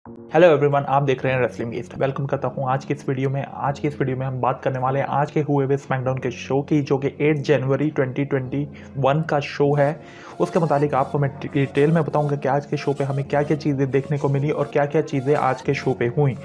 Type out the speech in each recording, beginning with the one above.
Hello everyone, आप देख रहे हैं रेसलिंग ईस्ट। वेलकम करता हूं आज की इस वीडियो में हम बात करने वाले हैं आज के हुए हुए स्मैकडाउन के शो की, जो कि 8 जनवरी 2021 का शो है। उसके मुतालिक आपको मैं डिटेल में बताऊंगा कि आज के शो पे हमें क्या क्या चीज़ें देखने को मिली और क्या क्या चीज़ें आज के शो पे हुई।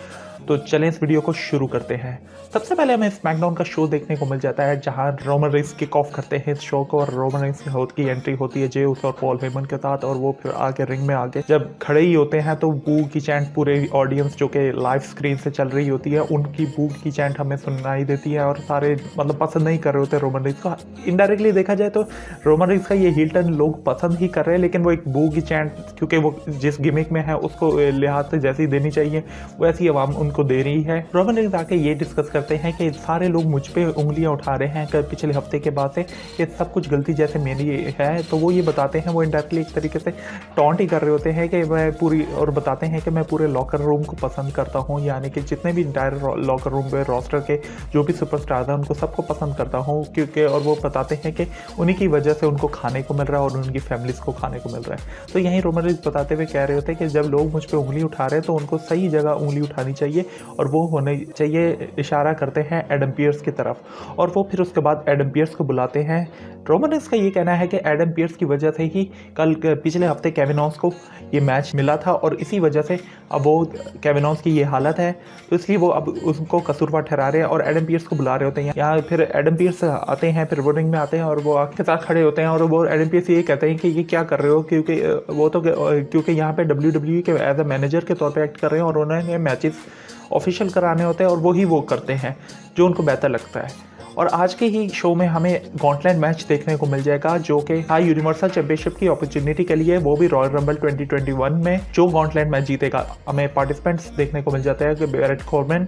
तो चलें इस वीडियो को शुरू करते हैं। सबसे पहले हमें स्मैकडाउन का शो देखने को मिल जाता है, जहां रोमन रेंस किक ऑफ करते हैं इस शो को, और रोमन रेंस की एंट्री होती है जे उस और पॉल हेमन के साथ, और वो फिर आके रिंग में आके जब खड़े ही होते हैं तो बू की चैंट पूरे ऑडियंस जो कि लाइव स्क्रीन से चल रही होती है, उनकी बू की चैंट हमें सुनाई देती है, और सारे मतलब पसंद नहीं कर रहे होते रोमन रेंस को। इनडायरेक्टली देखा जाए तो रोमन रेंस का ये हील टर्न लोग पसंद ही कर रहे हैं, लेकिन वो एक बू की चैंट, क्योंकि वो जिस गिमिक में है उसको लिहाज से जैसी देनी चाहिए वैसी आवाम उनको दे रही है। रोमन रेंस आके ये डिस्कस करते हैं कि सारे लोग मुझ पे उंगलियां उठा रहे हैं कि पिछले हफ्ते के बाद से ये सब कुछ गलती जैसे मेरी है। तो वो ये बताते हैं, वो इनडायरेक्टली एक तरीके से टॉन्ट ही कर रहे होते हैं कि मैं पूरी, और बताते हैं कि मैं पूरे लॉकर रूम को पसंद करता हूँ, यानी कि जितने भी इंटायर लॉकर रूम पे रोस्टर के जो भी सुपरस्टार हैं उनको सबको पसंद करता हूँ, क्योंकि और वो बताते हैं कि उन्हीं की वजह से उनको खाने को मिल रहा है और उनकी फैमिलीज को खाने को मिल रहा है। तो यहीं रोमन रेंस बताते हुए कह रहे होते हैं कि जब लोग मुझ पर उंगली उठा रहे हैं तो उनको सही जगह उंगली उठानी चाहिए, और वो होने चाहिए, इशारा करते हैं एडम पियर्स की तरफ। और वो फिर उसके बाद एडम पियर्स को बुलाते हैं। रोमन रेंस का ये कहना है कि एडम पियर्स की वजह से ही पिछले हफ्ते केविन ओवंस को ये मैच मिला था, और इसी वजह से अब वो केविन ओवंस की ये हालत है, तो इसलिए वो अब उसको कसूरवार ठहरा रहे हैं और एडम पियर्स को बुला रहे होते हैं यहाँ। फिर एडम पियर्स आते हैं, फिर वो रिंग में आते हैं और वो आके साथ खड़े होते हैं, और वो एडम पियर्स ये कहते हैं कि ये क्या कर रहे हो, क्योंकि वो तो क्योंकि यहाँ पे WWE के एज अ मैनेजर के तौर पर एक्ट कर रहे हैं, और उन्होंने मैचेस ऑफिशियल कराने होते हैं और वो ही वो करते हैं जो उनको बेहतर लगता है। और आज के ही शो में हमें गॉन्टलेट मैच देखने को मिल जाएगा, जो कि हाई यूनिवर्सल चैंपियनशिप की अपॉर्चुनिटी के लिए, वो भी रॉयल रंबल 2021 में। जो गॉन्टलेट मैच जीतेगा, हमें पार्टिसिपेंट्स देखने को मिल जाते हैं कि Barrett Corbin,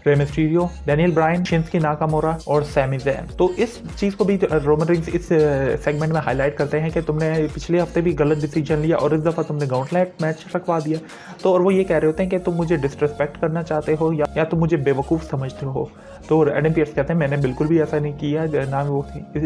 Rey Mysterio, Daniel Bryan, Shinsuke Nakamura और सैमी ज़ैन। तो इस चीज़ को भी रोमन रेंस इस सेगमेंट में हाईलाइट करते हैं कि तुमने पिछले हफ्ते भी गलत डिसीजन लिया और इस दफ़ा तुमने गॉन्टलेट मैच रखवा दिया। तो और वो ये कह रहे होते हैं कि तुम मुझे डिसरिस्पेक्ट करना चाहते हो या तुम मुझे बेवकूफ़ समझते हो। तो एडम पियर्स कहते हैं मैंने बिल्कुल भी ऐसा नहीं किया, ना वो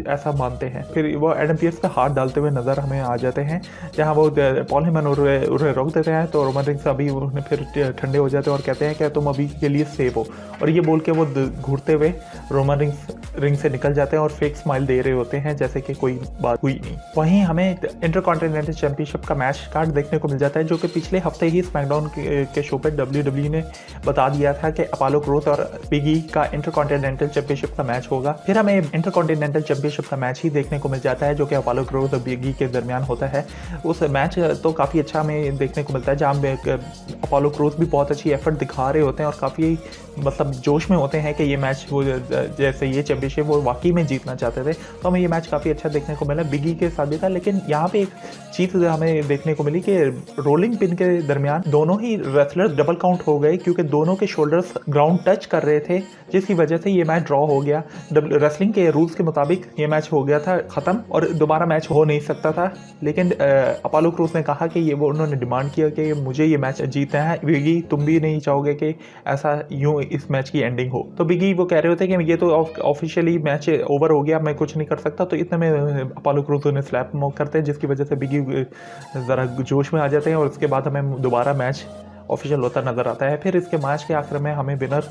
ऐसा मानते हैं। फिर वो एडम पियर्स का हाथ डालते हुए नज़र हमें आ जाते हैं, जहाँ वो पॉल हेमन उन्हें रोक देते हैं। तो रोमन रेंस अभी उन्हें फिर ठंडे हो जाते हैं और कहते हैं कि तुम अभी के लिए सेफ हो, और ये बोल के वो घूरते हुए रोमन रिंग से निकल जाते हैं और फेक स्माइल दे रहे होते हैं जैसे कि कोई बात हुई नहीं। वहीं हमें इंटरकॉन्टिनेंटल चैंपियनशिप का मैच कार्ड देखने को मिल जाता है, जो कि पिछले हफ्ते ही स्मैकडाउन के शो पे WWE ने बता दिया था कि अपोलो क्रूज और बिग ई का इंटरकॉन्टिनेंटल चैंपियनशिप का मैच होगा। फिर हमें इंटरकॉन्टिनेंटल चैंपियनशिप का मैच ही देखने को मिल जाता है, जो कि अपोलो क्रूज और बिग ई के दरमियान होता है। उस मैच तो काफ़ी अच्छा हमें देखने को मिलता है, जहाँ अपोलो क्रूज भी बहुत अच्छी एफर्ट दिखा रहे होते हैं और काफ़ी मतलब जोश में होते हैं कि ये मैच वो जैसे ये चैंपियनशिप वो वाकई में जीतना चाहते थे। तो हमें ये मैच काफ़ी अच्छा देखने को मिला, बिग ई के साथ भी था। लेकिन यहाँ पे एक चीज़ हमें देखने को मिली कि रोलिंग पिन के दरमियान दोनों ही रेसलर्स डबल काउंट हो गए, क्योंकि दोनों के शोल्डर्स ग्राउंड टच कर रहे थे, जिसकी वजह से ये मैच ड्रॉ हो गया। रेसलिंग के रूल्स के मुताबिक ये मैच हो गया था ख़त्म और दोबारा मैच हो नहीं सकता था। लेकिन अपोलो क्रूज ने कहा कि ये वो उन्होंने डिमांड किया कि मुझे ये मैच जीतना है। बिगी, तुम भी नहीं चाहोगे कि ऐसा यूँ इस मैच की एंडिंग हो। तो बिगी वो कह रहे होते हैं कि ये तो ऑफिशियली मैच ओवर हो गया, मैं कुछ नहीं कर सकता। तो इतने में अपोलो क्रूज उन्हें स्लैप मॉक करते हैं, जिसकी वजह से बिगी ज़रा जोश में आ जाते हैं, और उसके बाद हमें दोबारा मैच ऑफिशियल होता नज़र आता है। फिर इसके मैच के आखिर में हमें विनर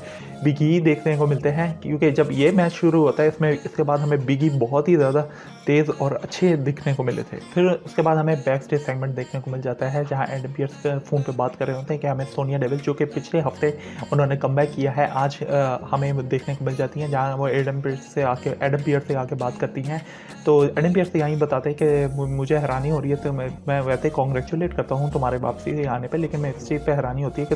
बिगी देखने को मिलते हैं, क्योंकि जब ये मैच शुरू होता है इसके बाद हमें बिगी बहुत ही ज़्यादा तेज़ और अच्छे दिखने को मिले थे। फिर उसके बाद हमें बैक स्टेज सेगमेंट देखने को मिल जाता है, जहां एडम पियर्स फ़ोन पे बात कर रहे होते हैं कि हमें सोनिया डेविल, जो कि पिछले हफ्ते उन्होंने कमबैक किया है, आज हमें देखने को मिल जाती हैं, जहाँ वो एडम पियर्स से आके बात करती हैं। तो एडम पियर्स यहीं बताते हैं कि मुझे हैरानी हो रही है, तो मैं वैसे कॉन्ग्रेचुलेट करता हूँ तुम्हारे वापसी आने पर, लेकिन मैं इस चीज़ पर हैरानी होती है कि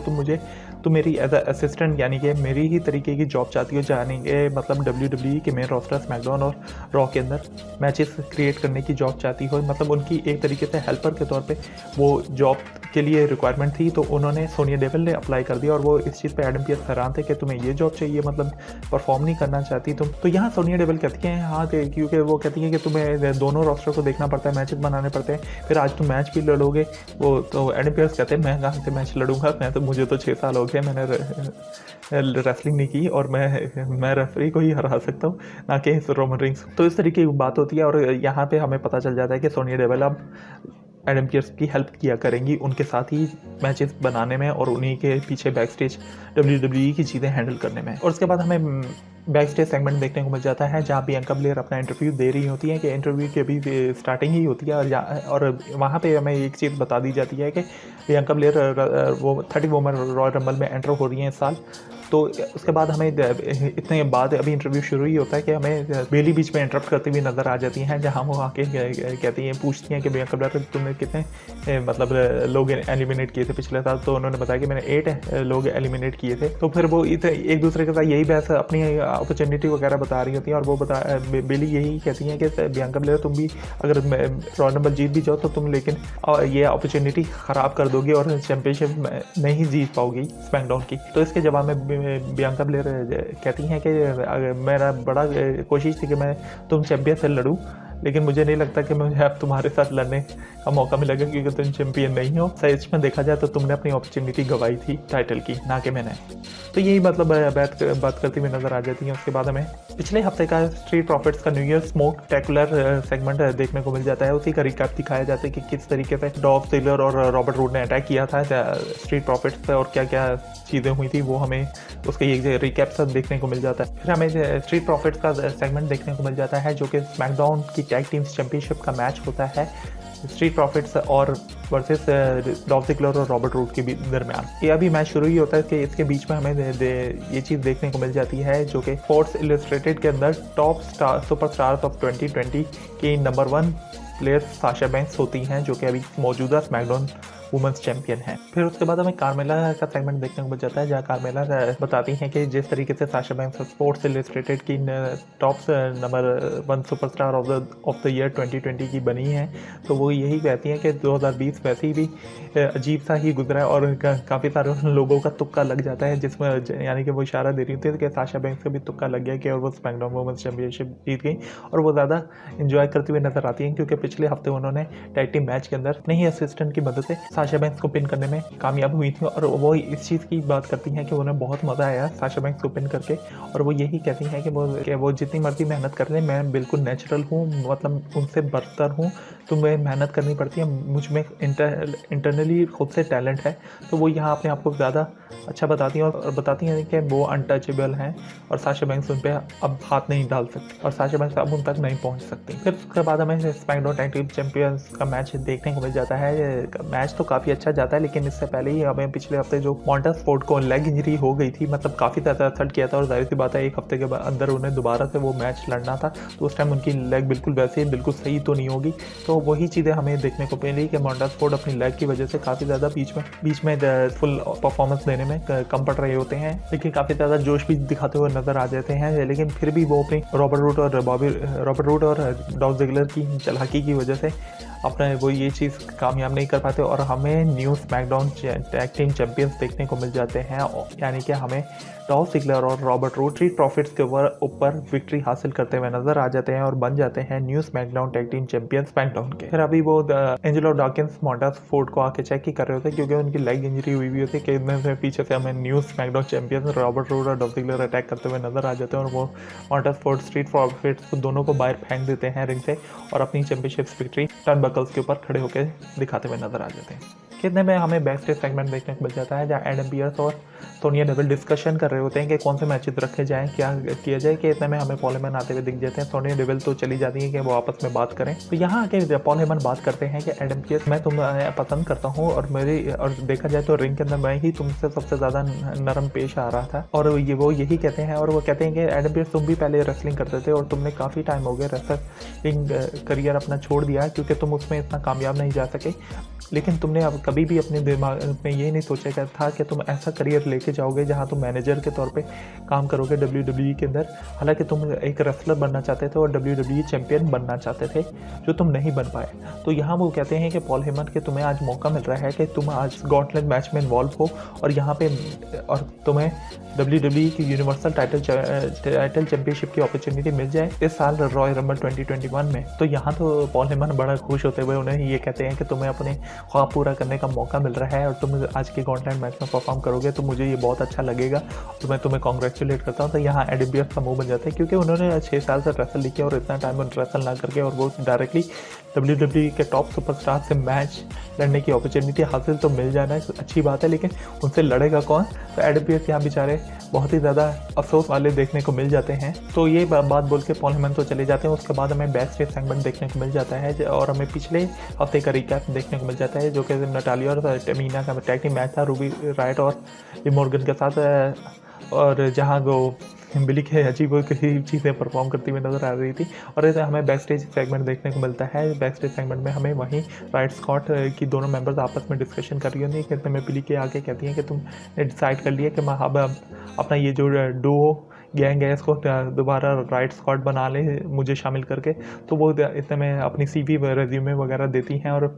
तुम मेरी एज असिस्टेंट, यानी कि मेरी ही तरीके की जॉब चाहती हो, जाने के मतलब WWE के मेन रोस्टर स्मैकडाउन और रॉ के अंदर मैचेस क्रिएट करने की जॉब चाहती हो। मतलब उनकी एक तरीके से हेल्पर के तौर पे वो जॉब के लिए रिक्वायरमेंट थी, तो उन्होंने सोनिया डेविल ने अप्लाई कर दिया, और वो इस चीज़ पे एडम पियर्स हैरान थे कि तुम्हें ये जॉब चाहिए, मतलब परफॉर्म नहीं करना चाहती तुम। तो यहाँ सोनिया डेविल कहती हैं हाँ, क्योंकि वो कहती हैं कि तुम्हें दोनों रोस्टर को देखना पड़ता है, मैचेस बनाने पड़ते हैं, फिर आज तुम मैच भी लड़ोगे। वो तो एडम पियर्स कहते हैं मैं कहाँ से मैच लड़ूंगा, मुझे तो 6 साल हो गए, मैंने रेसलिंग नहीं की, और मैं रेफरी को ही हरा सकता हूँ, ना कि रोमन रिंग्स। तो इस तरीके की बात होती है, और यहाँ पे हमें पता चल जाता है कि सोनिया डेविल अब एडम पियर्स की हेल्प किया करेंगी उनके साथ ही मैचेस बनाने में और उन्हीं के पीछे बैक स्टेज WWE की चीज़ें हैंडल करने में। और उसके बाद हमें बैक स्टेज सेगमेंट देखने को मिल जाता है जहाँ बियांका ब्लेयर अपना इंटरव्यू दे रही होती है कि इंटरव्यू की अभी स्टार्टिंग ही होती है और वहाँ पे हमें एक चीज़ बता दी जाती है कि बियांका ब्लेयर वो 30 वुमेन रॉयल रंबल में एंटर हो रही हैं इस साल। तो उसके बाद हमें इतने बाद अभी इंटरव्यू शुरू ही होता है कि हमें बेली बीच में इंटरप्ट करती हुई नज़र आ जाती हैं जहाँ वो आके कहती हैं पूछती हैं कि बियांका ब्लेयर तुमने कितने मतलब लोग एलिमिनेट किए थे पिछले साल। तो उन्होंने बताया कि मैंने 8 लोग एलिमिनेट किए थे। तो फिर वो एक दूसरे के साथ यही बहस अपनी अपॉर्चुनिटी वगैरह बता रही होती हैं और वो बेली यही कहती हैं कि बियांका ब्लेयर तुम भी अगर रॉयल रंबल जीत भी जाओ तो तुम लेकिन ये अपॉर्चुनिटी ख़राब कर दोगे और चैंपियनशिप नहीं जीत पाओगी स्मैकडाउन की। तो इसके जवाब में बियांका ब्लेयर कहती हैं कि मेरा बड़ा कोशिश थी कि मैं तुम चैंपियन से लड़ूं, लेकिन मुझे नहीं लगता कि मुझे अब तुम्हारे साथ लड़ने का मौका मिलेगा क्योंकि तुम चैंपियन नहीं हो। सच में देखा जाए तो तुमने अपनी अपॉर्चुनिटी गंवाई थी टाइटल की, ना कि मैंने। तो यही मतलब बात करती हुई नज़र आ जाती है। उसके बाद हमें पिछले हफ्ते का स्ट्रीट प्रॉफिट्स का न्यू ईयर स्मोक टेकुलर सेगमेंट देखने को मिल जाता है। उसी का रिकैप दिखाया जाता है कि किस तरीके से डॉल्फ जिगलर और रॉबर्ट रूड ने अटैक किया था स्ट्रीट प्रॉफिट्स पे और क्या क्या चीज़ें हुई थी वो हमें उसके एक रिकैप सब देखने को मिल जाता है। फिर हमें स्ट्रीट प्रॉफिट्स का सेगमेंट देखने को मिल जाता है जो कि स्मैकडाउन की टैग टीम्स चैंपियनशिप का मैच होता है स्ट्रीट प्रॉफिट्स और वर्सेस डॉल्फ जिगलर और रॉबर्ट रूड के दरमियान। ये अभी मैच शुरू ही होता है कि इसके बीच में हमें ये चीज़ देखने को मिल जाती है जो कि स्पोर्ट्स इलस्ट्रेटेड के अंदर टॉप सुपरस्टार्स ऑफ 2020 की नंबर 1 प्लेयर्स साशा बैंक्स होती हैं जो कि अभी मौजूदा स्मैकडाउन वुमेंस चैंपियन है। फिर उसके बाद हमें कार्मेला का सेगमेंट देखने को मिल जाता है जहाँ कार्मेला बताती हैं कि जिस तरीके से साशा बैंक्स स्पोर्ट्स इलस्ट्रेटेड की top number 1 superstar of the year 2020 की बनी है, तो वो यही कहती हैं कि 2020 वैसे ही भी अजीब सा ही गुजरा है और काफ़ी सारे लोगों का तुक्का लग जाता है, जिसमें यानी कि वो इशारा दे रही थी कि साशा बैंक्स का भी तुक्का लग गया कि और वो स्मैकडाउन वुमेंस चैंपियनशिप जीत गई और वो ज़्यादा इंजॉय करते हुए नजर आती हैं क्योंकि पिछले हफ्ते उन्होंने टैग टीम मैच के अंदर अपने ही असिस्टेंट की मदद से साशा बैंक्स को पिन करने में कामयाब हुई थी और वो इस चीज़ की बात करती हैं कि उन्हें बहुत मज़ा आया साशा बैंक्स को पिन करके। और वो यही कहती हैं कि वो जितनी मर्जी मेहनत कर रहे हैं मैं बिल्कुल नेचुरल हूँ, मतलब उनसे बरतर हूँ, तो मैं मेहनत करनी पड़ती है, मुझ में इंटरनली खुद से टैलेंट है। तो वो यहाँ अपने आप को ज़्यादा अच्छा बताती हैं और बताती हैं कि वो अनटचेबल हैं और साशा बैंक्स उन पर अब हाथ नहीं डाल सकती और साशा बैंक्स अब उन तक नहीं पहुँच सकती। फिर उसके बाद हमें स्मैकडाउन टैग टीम चैंपियंस का मैच देखने को मिल जाता है। मैच तो काफ़ी अच्छा जाता है लेकिन इससे पहले ही हमें पिछले हफ्ते जो मोंटेस्फोर्ड को लेग इंजरी हो गई थी, मतलब काफ़ी ज़्यादा असर किया था और जाहिर सी बात है एक हफ्ते के अंदर उन्हें दोबारा से वो मैच लड़ना था, तो उस टाइम उनकी लेग बिल्कुल वैसे बिल्कुल सही तो नहीं होगी। तो वही चीज़ें हमें देखने को मिली कि मोंटेस्फोर्ड अपनी लेग की वजह से काफ़ी ज़्यादा बीच में फुल परफॉर्मेंस देने में कम पड़ रहे होते हैं, लेकिन काफ़ी ज़्यादा जोश भी दिखाते हुए नजर आ जाते हैं, लेकिन फिर भी वो अपनी रॉबर्ट रूड और डॉल्फ जिगलर की चालाकी की वजह से अपने वो ये चीज़ कामयाब नहीं कर पाते और हमें new SmackDown tag team champions देखने को मिल जाते हैं, यानी कि हमें डॉल्फ जिगलर और रॉबर्ट रूड स्ट्रीट प्रॉफिट्स के ऊपर विक्ट्री हासिल करते हुए नजर आ जाते हैं और बन जाते हैं new SmackDown tag team champions SmackDown के। फिर अभी वो एंजेलो डॉकिंस मोंटेस्फोर्ड को आके चेक ही कर रहे होते हैं क्योंकि उनकी लेग इंजरी हुई होती है कि इनमें पीछे से हमें new SmackDown champions Robert Roode और डॉल्फ जिगलर अटैक करते हुए नजर आ जाते हैं और वो मोंटेस्फोर्ड स्ट्रीट प्रॉफिट्स दोनों को बाहर फेंक देते हैं रिंग से और अपनी चैंपियनशिप विक्ट्री टर्नबकल्स के ऊपर खड़े होकर दिखाते हुए नजर आ जाते हैं। कितने में हमें बैक स्टेज सेगमेंट देखने को मिल जाता है जहाँ एडम पियर्स और सोनिया डेविल डिस्कशन कर रहे होते हैं कि कौन से मैचेस रखे जाएं, क्या किया जाए, कि इतने में हमें पॉल हेमन आते हुए दिख जाते हैं। सोनिया डेविल तो चली जाती है कि वो आपस में बात करें, तो यहाँ आके पॉल हेमन बात करते हैं कि एडम पियर्स मैं तुम्हें पसंद करता हूँ और देखा जाए तो रिंग के अंदर मैं ही तुमसे सबसे ज़्यादा नरम पेश आ रहा था। और वो यही कहते हैं और वो कहते हैं कि एडम पियर्स तुम भी पहले रेसलिंग करते थे और तुमने काफ़ी टाइम हो गया रेसलिंग करियर अपना छोड़ दिया क्योंकि तुम उसमें इतना कामयाब नहीं जा सके, लेकिन तुमने अब कभी भी अपने दिमाग में ये नहीं सोचा था कि तुम ऐसा करियर लेके जाओगे जहां तुम मैनेजर के तौर पे काम करोगे WWE के अंदर। हालांकि तुम एक रेसलर बनना चाहते थे और WWE चैंपियन बनना चाहते थे जो तुम नहीं बन पाए। तो यहाँ वो कहते हैं कि पॉल हेमन के तुम्हें आज मौका मिल रहा है कि तुम आज गॉन्टलेट मैच में इन्वॉल्व हो और यहाँ पे और तुम्हें WWE की यूनिवर्सल टाइटल चैंपियनशिप की अपॉर्चुनिटी मिल जाए इस साल रॉयल रंबल 2021 में। तो यहाँ तो पॉल हेमन बड़ा खुश होते हुए उन्हें ये कहते हैं कि तुम्हें अपने ख्वाब पूरा करने का का मौका मिल रहा है और तुम आज के गॉन्टलेट मैच में परफॉर्म करोगे तो मुझे ये बहुत अच्छा लगेगा तो मैं तुम्हें कॉन्ग्रेचुलेट करता हूँ। तो यहाँ एडी बियर्स का मुंह बन जाता है क्योंकि उन्होंने 6 साल से रेसल लिखी और इतना टाइम रेसल ना करके और वो डायरेक्टली WWE के टॉप सुपरस्टार से मैच लड़ने की अपॉर्चुनिटी हासिल तो मिल जाना अच्छी बात है, लेकिन उनसे लड़ेगा कौन? तो एडी बियर्स यहाँ बेचारे बहुत ही ज़्यादा अफसोस वाले देखने को मिल जाते हैं। तो ये बात बोल के पॉल हेमन तो चले जाते हैं। उसके बाद हमें बैक स्टेज सेगमेंट देखने को मिल जाता है और हमें पिछले हफ्ते का रिकैप देखने को मिल जाता है जो कि नटालिया और टेमिना का टैग टीम मैच था रूबी राइट और लिव मॉर्गन के साथ, और जहाँ वो बिली के अजीब कई चीज़ें परफॉर्म करती हुई नजर आ रही थी। और हमें बैक स्टेज सेगमेंट देखने को मिलता है। बैक स्टेज सेगमेंट में हमें वहीं राइट स्कॉट की दोनों मेंबर्स आपस में डिस्कशन कर रही होती है। कहते हैं बिली के आगे कहती हैं कि तुमने डिसाइड कर लिया कि मैं अब अपना ये जो डुओ गैंग है इसको दोबारा राइट स्क्वाड बना ले मुझे शामिल करके। तो वो इतने में अपनी CV रेज्यूमे वगैरह देती हैं और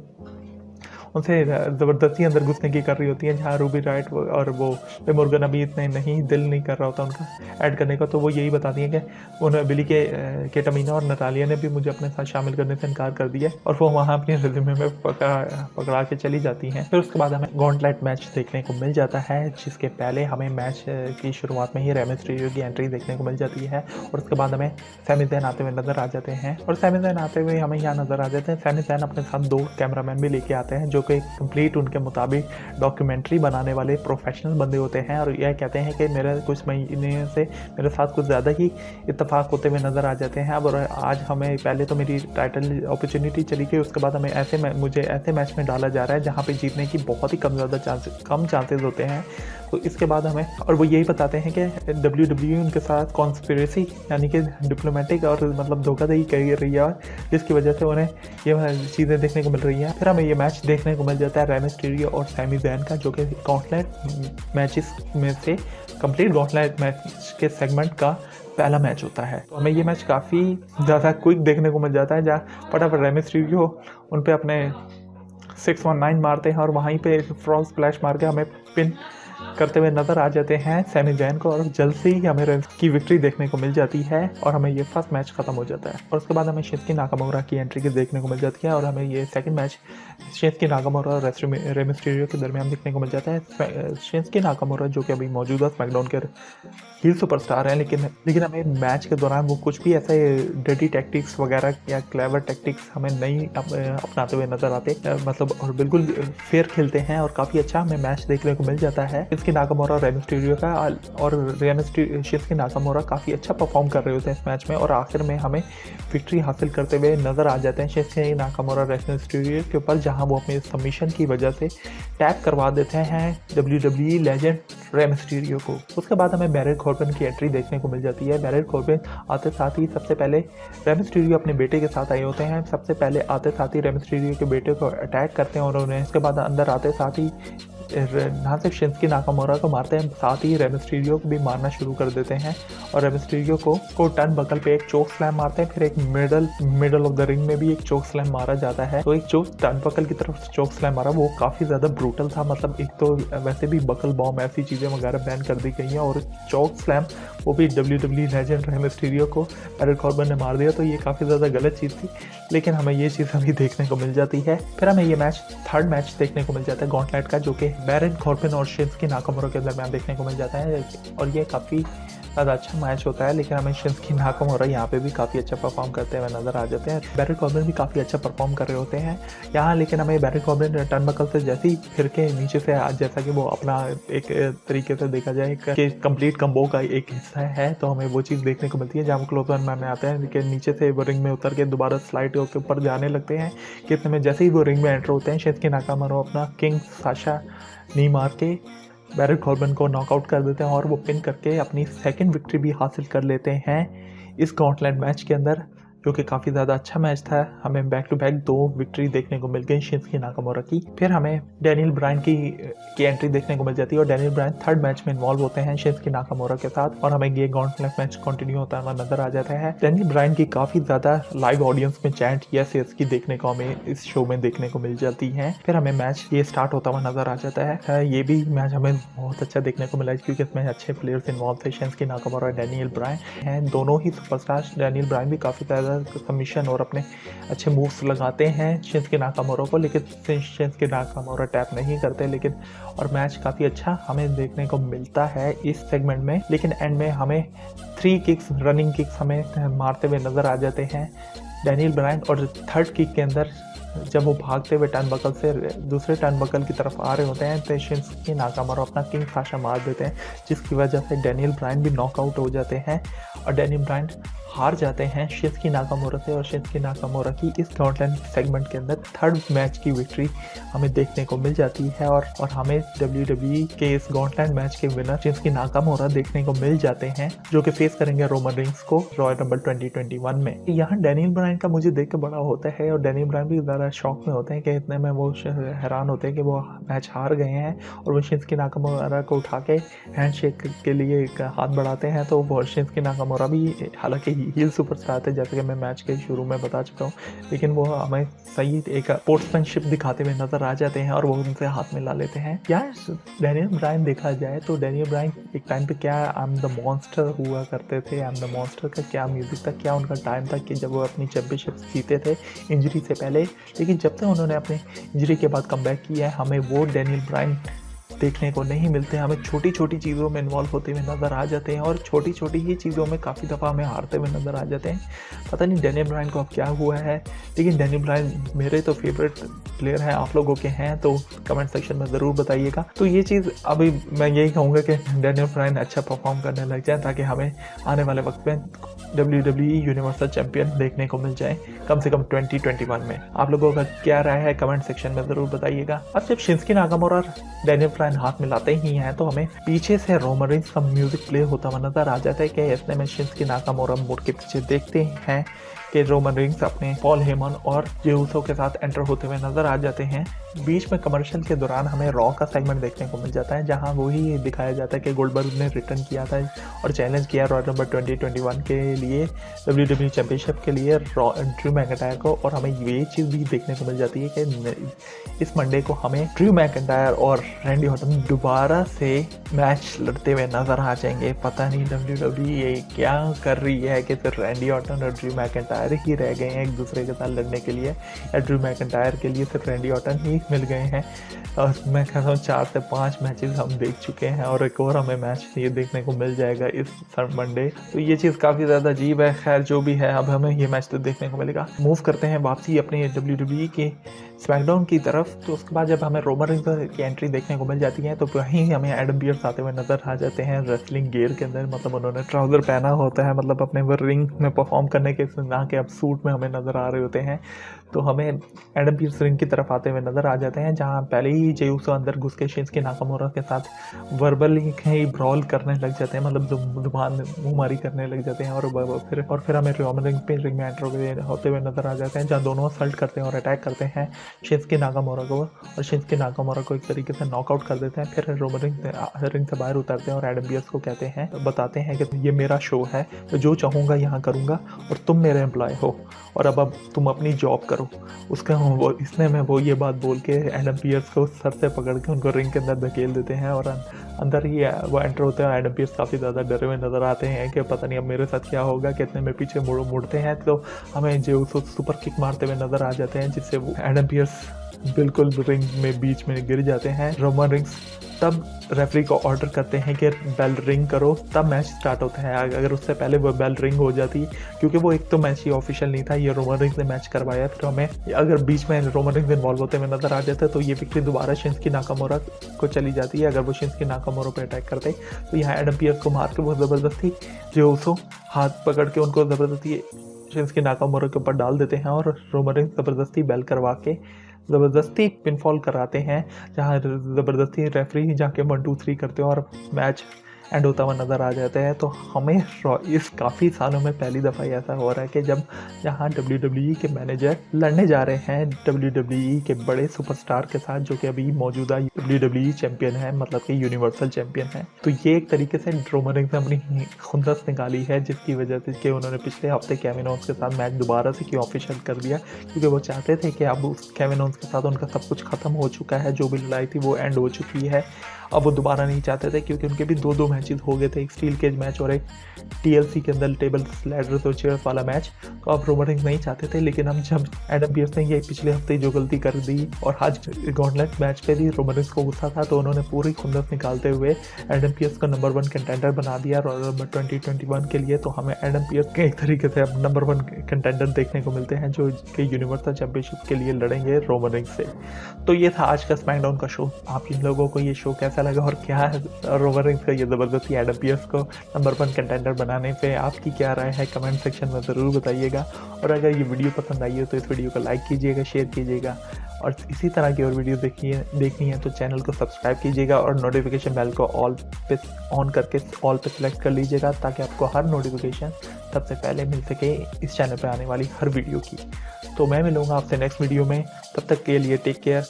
उनसे ज़बरदस्ती अंदर घुसने की कर रही होती है, जहाँ रूबी राइट और वो लिव मॉर्गन अभी इतने दिल नहीं कर रहा होता उनका ऐड करने का। तो वो यही बताती हैं कि उन्हें बिली के टमीना और नटालिया ने भी मुझे अपने साथ शामिल करने से इनकार कर दिया और वो वहाँ अपने रिज्यूमे में पकड़ा के चली जाती हैं। फिर उसके बाद हमें गॉन्टलेट मैच देखने को मिल जाता है, जिसके पहले हमें मैच की शुरुआत में ही रे मिस्टीरियो की एंट्री देखने को मिल जाती है और उसके बाद हमें सैमी ज़ैन आते हुए नजर आ जाते हैं। और सैमी ज़ैन आते हुए हमें यहाँ नजर आ जाते हैं। सैमी ज़ैन अपने साथ 2 कैमरामैन भी लेके आते हैं जो कि कंप्लीट उनके मुताबिक डॉक्यूमेंट्री बनाने वाले प्रोफेशनल बंदे होते हैं और यह कहते हैं कि मेरे कुछ महीने से मेरे साथ कुछ ज़्यादा ही इत्तेफाक होते हुए नज़र आ जाते हैं। अब आज हमें पहले तो मेरी टाइटल अपॉर्चुनिटी चली गई, उसके बाद हमें मुझे ऐसे मैच में डाला जा रहा है जहाँ पे जीतने की बहुत ही कम चांसेस होते हैं। तो इसके बाद हमें और वो यही बताते हैं कि WWE उनके साथ कॉन्स्पिरेसी यानी कि डिप्लोमेटिक और मतलब धोखाधड़ी कर रही है जिसकी वजह से उन्हें ये चीज़ें देखने को मिल रही हैं। फिर हमें ये मैच देखने को मिल जाता है रे मिस्टीरियो और सैमी ज़ैन का, जो कि गॉन्टलेट मैचेस में से कंप्लीट गॉन्टलेट मैच के सेगमेंट का पहला मैच होता है। तो हमें ये मैच काफ़ी ज़्यादा क्विक देखने को मिल जाता है, जहाँ फटाफट रे मिस्टीरियो उन पे अपने 619 मारते हैं और वहीं पे फ्रॉग स्प्लैश मार के हमें पिन करते हुए नजर आ जाते हैं सैमी ज़ैन को और जल्द से ही हमें रेंस की विक्ट्री देखने को मिल जाती है और हमें ये फर्स्ट मैच खत्म हो जाता है। और उसके बाद हमें शिंसुके नाकामोरा की एंट्री की देखने को मिल जाती है और हमें ये सेकंड मैच शिंसुके नाकामोरा और रे मिस्टीरियो के दरमियान देखने को मिल जाता है। शिंसुके नाकामोरा जो कि अभी मौजूदा स्मैकडाउन के हील सुपरस्टार हैं, लेकिन हमें मैच के दौरान वो कुछ भी ऐसे डर्टी टैक्टिक्स वगैरह या क्लेवर टैक्टिक्स हमें नहीं अपनाते हुए नजर आते, मतलब और बिल्कुल फेयर खेलते हैं और काफ़ी अच्छा हमें मैच देखने को मिल जाता है। शिंसुके नाकामोरा और रे मिस्टीरियो का और शिंसुके नाकामोरा काफ़ी अच्छा परफॉर्म कर रहे होते हैं इस मैच में और आखिर में हमें विक्ट्री हासिल करते हुए नजर आ जाते हैं शिंसुके नाकामोरा रे मिस्टीरियो के ऊपर, जहां वो अपने सबमिशन की वजह से टैग करवा देते हैं WWE लेजेंड रे मिस्टीरियो को। उसके बाद हमें बैरन कॉर्बिन की एंट्री देखने को मिल जाती है। बैरन कॉर्बिन आते साथ ही सबसे पहले रे मिस्टीरियो अपने बेटे के साथ आए होते हैं। सबसे पहले आते साथ ही रे मिस्टीरियो के बेटे को अटैक करते हैं और उन्हें उसके बाद अंदर आते साथ ही ना सिर्फ शिंसुके नाकामोरा को मारते हैं, साथ ही रे मिस्टीरियो को भी मारना शुरू कर देते हैं और रे मिस्टीरियो को टर्न बकल पे एक चोक स्लैम मारते हैं। फिर एक मिडल ऑफ द रिंग में भी एक चोक स्लैम मारा जाता है। तो एक जो टर्न बकल की तरफ चोक स्लैम मारा वो काफ़ी ज़्यादा ब्रूटल था, मतलब एक तो वैसे भी बकल बॉम्ब ऐसी चीज़ें वगैरह बैन कर दी गई हैं और चोक स्लैम वो भी WWE लेजेंड रे मिस्टीरियो को बैरन कॉर्बिन ने मार दिया। तो ये काफ़ी ज़्यादा गलत चीज़ थी, लेकिन हमें ये चीज़ अभी देखने को मिल जाती है। फिर हमें ये मैच थर्ड मैच देखने को मिल जाता है गॉन्टलेट का, जो कि बैरन कॉर्बिन और शिंसुके नाकामोरा के दरमियान देखने को मिल जाता है और ये काफ़ी ज़्यादा अच्छा मैच होता है। लेकिन हमें शिंसुके नाकामोरा यहाँ पे भी काफ़ी अच्छा परफॉर्म करते हुए नजर आ जाते हैं। बैरन कॉर्बिन भी काफ़ी अच्छा परफॉर्म कर रहे होते हैं यहाँ, लेकिन हमें बैरन कॉर्बिन टर्न बकल से जैसे ही फिर के नीचे से जैसा कि वो अपना एक तरीके से देखा जाए कि कंप्लीट कम्बो का एक हिस्सा है, तो हमें वो चीज़ देखने को मिलती है जहाँ वो क्लोजर मैन में आते हैं कि नीचे से वो रिंग में उतर के दोबारा स्लाइड के ऊपर जाने लगते हैं कि इतने में जैसे ही वो रिंग में एंटर होते हैं शिंसुके नाकामोरा अपना किंग साशा नी मार के बैरन कॉर्बिन को नॉकआउट कर देते हैं और वो पिन करके अपनी सेकंड विक्ट्री भी हासिल कर लेते हैं इस गॉन्टलेट मैच के अंदर, जो कि काफ़ी ज़्यादा अच्छा मैच था। हमें बैक टू बैक 2 विक्ट्री देखने को मिल गई शिंसुके नाकामोरा की। फिर हमें डैनियल ब्रायन की एंट्री देखने को मिल जाती है और डैनियल ब्रायन थर्ड मैच में इन्वॉल्व होते हैं शिंसुके नाकामोरा के साथ और हमें ये गॉन्टलेट मैच कंटिन्यू होता हुआ नजर आ जाता है। डैनियल ब्रायन की काफ़ी ज़्यादा लाइव ऑडियंस में चैंट यस यस की देखने को हमें इस शो में देखने को मिल जाती है। फिर हमें मैच ये स्टार्ट होता हुआ नजर आ जाता है। ये भी मैच हमें बहुत अच्छा देखने को मिला क्योंकि इसमें अच्छे प्लेयर्स इन्वॉल्व थे। शिंसुके नाकामोरा और डैनियल ब्रायन हैं, दोनों ही सुपरस्टार। डैनियल ब्रायन भी काफ़ी ज़्यादा अच्छा सबमिशन और अपने अच्छे मूव्स लगाते हैं शिंसुके नाकामोरा को, लेकिन शिंसुके नाकामोरा टैप नहीं करते। लेकिन और मैच काफ़ी अच्छा हमें देखने को मिलता है इस सेगमेंट में। लेकिन एंड में हमें 3 किक्स, रनिंग किक्स हमें मारते हुए नज़र आ जाते हैं डैनियल ब्रायन। और थर्ड किक के अंदर जब वो भागते हुए टर्नबकल से दूसरे टर्नबकल की तरफ आ रहे होते हैं तो शिंसुके नाकामोरा अपना किंग साशा मार देते हैं, जिसकी वजह से डैनियल ब्रायन भी नॉकआउट हो जाते हैं और डैनियल ब्रायन हार जाते हैं शिंसुके नाकामोरा से। और शिंसुके नाकामोरा की इस गॉन्टलैंड सेगमेंट के अंदर थर्ड मैच की विक्ट्री हमें देखने को मिल जाती है और हमें WWE के इस गॉन्टलैंड मैच के विनर शिंसुके नाकामोरा देखने को मिल जाते हैं, जो कि फेस करेंगे रोमन रिंग्स को रॉयल रंबल 2021 में। यहाँ डैनियल ब्रायन का मुझे देख के बड़ा होता है और डैनियल ब्रायन भी ज़्यादा शॉक में होते हैं कि इतने में वो हैरान होते हैं कि वो मैच हार गए हैं। और वो शिंसुके नाकामोरा को उठा के हैंडशेक के लिए एक हाथ बढ़ाते हैं, तो वो शिंसुके नाकामोरा भी हालांकि हील सुपरस्टार थे जैसे कि मैं मैच के शुरू में बता चुका हूँ, लेकिन वो हमें सही एक स्पोर्ट्समैनशिप दिखाते हुए नजर आ जाते हैं और वो उनसे हाथ मिला लेते हैं। यार डैनियल ब्रायन देखा जाए तो डैनियल ब्रायन एक टाइम पे क्या आई एम द मॉन्स्टर हुआ करते थे। आई एम द मॉन्स्टर का क्या म्यूजिक था, क्या उनका टाइम था कि जब वो अपनी चैंपियनशिप जीते थे इंजरी से पहले। लेकिन जब तक उन्होंने अपनी इंजरी के बाद कमबैक किया है हमें वो डैनियल ब्रायन देखने को नहीं मिलते। हमें छोटी छोटी चीज़ों में इन्वॉल्व होते हुए नज़र आ जाते हैं और छोटी छोटी ही चीज़ों में काफ़ी दफ़ा हमें हारते हुए नज़र आ जाते हैं। पता नहीं डैनियल ब्रायन को अब क्या हुआ है, लेकिन डैनियल ब्रायन मेरे तो फेवरेट प्लेयर हैं, आप लोगों के हैं तो कमेंट सेक्शन में ज़रूर बताइएगा। तो ये चीज़ अभी मैं यही कहूँगा कि डैनियल ब्रायन अच्छा परफॉर्म करने लग जाए ताकि हमें आने वाले वक्त में WWE यूनिवर्सल चैंपियन देखने को मिल जाए कम से कम 2021 में। आप लोगों का क्या राय है कमेंट सेक्शन में ज़रूर बताइएगा। अब जब शिंसुके नाकामोरा और डैनियल ब्रायन हाथ मिलाते ही हैं तो हमें पीछे से रोमन रिंग्स का म्यूजिक प्ले होता हुआ नजर आ जाता है कि इतने में शिंसुके नाकामोरा मुड़ के पीछे देखते हैं कि रोमन रिंग्स अपने पॉल हेमन और जे उसो के साथ एंटर होते हुए नजर आ जाते हैं। बीच में कमर्शियल के दौरान हमें रॉ का सेगमेंट देखने को मिल जाता है जहां वही दिखाया जाता है कि गोल्डबर्ग ने रिटर्न किया था और चैलेंज किया रॉयल रंबल 2021 के लिए WWE चैंपियनशिप के लिए ड्रू मैकइंटायर को। और हमें ये चीज़ भी देखने को मिल जाती है कि इस मंडे को हमें ड्रू मैकइंटायर और रैंडी ऑर्टन दोबारा से मैच लड़ते हुए नजर आ जाएंगे। पता नहीं WWE ये क्या कर रही है कि सिर्फ रैंडी ऑर्टन और ड्रू मैकइंटायर ही रह गए हैं एक दूसरे के साथ लड़ने के लिए, या ड्रू मैकइंटायर के लिए सिर्फ रैंडी ऑर्टन ही मिल गए हैं। और मैं कहता हूँ 4 से 5 मैचेस हम देख चुके हैं और एक और हमें मैच ये देखने को मिल जाएगा इस मंडे। तो ये चीज़ काफ़ी ज़्यादा अजीब है। खैर जो भी है, अब हमें ये मैच तो देखने को मिलेगा। मूव करते हैं वापसी अपने WWE के स्मैकडाउन की तरफ। तो उसके बाद जब हमें रोमन रिंग्स की एंट्री देखने को मिल जाती है तो वहीं हमें एडम पियर्स आते हुए नजर आ जाते हैं रेसलिंग गियर के अंदर। मतलब उन्होंने ट्राउज़र पहना होता है, मतलब अपने वो रिंग में परफॉर्म करने के ना के अब सूट में हमें नज़र आ रहे होते हैं। तो हमें एडम पियर्स रिंग की तरफ आते हुए नज़र आ जाते हैं जहां पहले ही जे उसो अंदर घुस के शिंसुके नाकामोरा के साथ वर्बल ही ब्रॉल करने लग जाते हैं, मतलब जुबान मुंहमारी करने लग जाते हैं। और फिर हमें रोमन रिंग पे रिंग में एंटर होते हुए नजर आ जाते हैं जहाँ दोनों असल्ट करते हैं और अटैक करते हैं शिंसुके नाकामोरा को और शिंसुके नाकामोरा को एक तरीके से नॉकआउट कर देते हैं। फिर रोमन रिंग से बाहर उतरते हैं और एडम पियर्स को कहते हैं, बताते हैं कि ये मेरा शो है, तो जो चाहूँगा यहाँ करूँगा और तुम मेरे एम्प्लॉय हो और अब तुम अपनी जॉब करो। उसका वो इसने में वो ये बात बोल के एडम पियर्स को सर से पकड़ के उनको रिंग के अंदर धकेल देते हैं और अंदर ही वो एंटर होते हैं। एडम पियर्स काफ़ी ज़्यादा डरे हुए नज़र आते हैं कि पता नहीं अब मेरे साथ क्या होगा। कितने में पीछे मुड़ते हैं तो हमें जे उसो सुपर किक मारते हुए नज़र आ जाते हैं जिससे वो एडम पियर्स बिल्कुल रिंग में बीच में गिर जाते हैं। रोमन रिंग्स तब रेफरी को ऑर्डर करते हैं कि बेल रिंग करो, तब मैच स्टार्ट होता है। अगर उससे पहले वो बेल रिंग हो जाती, क्योंकि वो एक तो मैच ही ऑफिशियल नहीं था, ये रोमन रिंग्स ने मैच करवाया, फिर हमें अगर बीच में रोमन रिंग्स इन्वॉल्व होते हुए नजर आ जाते तो ये विक्ट्री दोबारा शिंसुके नाकामोरा को चली जाती है। अगर वो शिंसुके नाकामोरा पे अटैक करते तो यहाँ एडम पियर्स को मार के वो ज़बरदस्ती जो उसो हाथ पकड़ के उनको ज़बरदस्ती शिंसुके नाकामोरा के ऊपर डाल देते हैं और रोमन रिंग्स ज़बरदस्ती बेल करवा के ज़बरदस्ती पिनफॉल कराते हैं, जहाँ ज़बरदस्ती रेफरी जाके 1 2 3 करते हैं और मैच एंड होता हुआ नज़र आ जाता है। तो हमें इस काफ़ी सालों में पहली दफ़ा ऐसा हो रहा है कि जब यहाँ WWE के मैनेजर लड़ने जा रहे हैं WWE के बड़े सुपरस्टार के साथ जो कि अभी मौजूदा WWE चैम्पियन है, मतलब कि यूनिवर्सल चैम्पियन है। तो ये एक तरीके से रोमन रिंग्स ने अपनी खुंदस निकाली है, जिसकी वजह से कि उन्होंने पिछले हफ्ते केविन ओवंस के साथ मैच दोबारा से क्यों ऑफिशियल कर दिया, क्योंकि वो चाहते थे कि अब उस केविन ओवंस के साथ उनका सब कुछ ख़त्म हो चुका है, जो भी लड़ाई थी वो एंड हो चुकी है। अब वो दोबारा नहीं चाहते थे क्योंकि उनके भी 2 मैचेस हो गए थे, एक स्टील केज मैच और एक TLC के अंदर टेबल लैडर्स और चेयर्स वाला मैच। तो अब रोमन रेंस नहीं चाहते थे, लेकिन हम जब एडम पियर्स ने ये पिछले हफ्ते जो गलती कर दी और आज गॉन्टलेट मैच पे भी रोमन रेंस को गुस्सा था, तो उन्होंने पूरी खुंदस निकालते हुए एडम पियर्स को नंबर 1 कंटेंडर बना दिया रॉयल रंबल 2021 के लिए। तो हमें एडम पियर्स के एक तरीके से अब नंबर 1 कंटेंडर देखने को मिलते हैं जो कि यूनिवर्सल चैंपियनशिप के लिए लड़ेंगे रोमन रेंस से। तो ये था आज का स्मैकडाउन का शो। आप इन लोगों को ये शो कैसा लगा और क्या रोमन रेंस का ये ज़बरदस्ती एडम पियर्स को नंबर 1 कंटेंडर बनाने पे आपकी क्या राय है, कमेंट सेक्शन में ज़रूर बताइएगा। और अगर ये वीडियो पसंद आई हो तो इस वीडियो को लाइक कीजिएगा, शेयर कीजिएगा और इसी तरह की और वीडियो देखनी है तो चैनल को सब्सक्राइब कीजिएगा और नोटिफिकेशन बेल को ऑल पे ऑन करके ऑल पे सेलेक्ट कर लीजिएगा ताकि आपको हर नोटिफिकेशन सबसे पहले मिल सके इस चैनल पर आने वाली हर वीडियो की। तो मैं मिलूँगा आपसे नेक्स्ट वीडियो में, तब तक के लिए टेक केयर,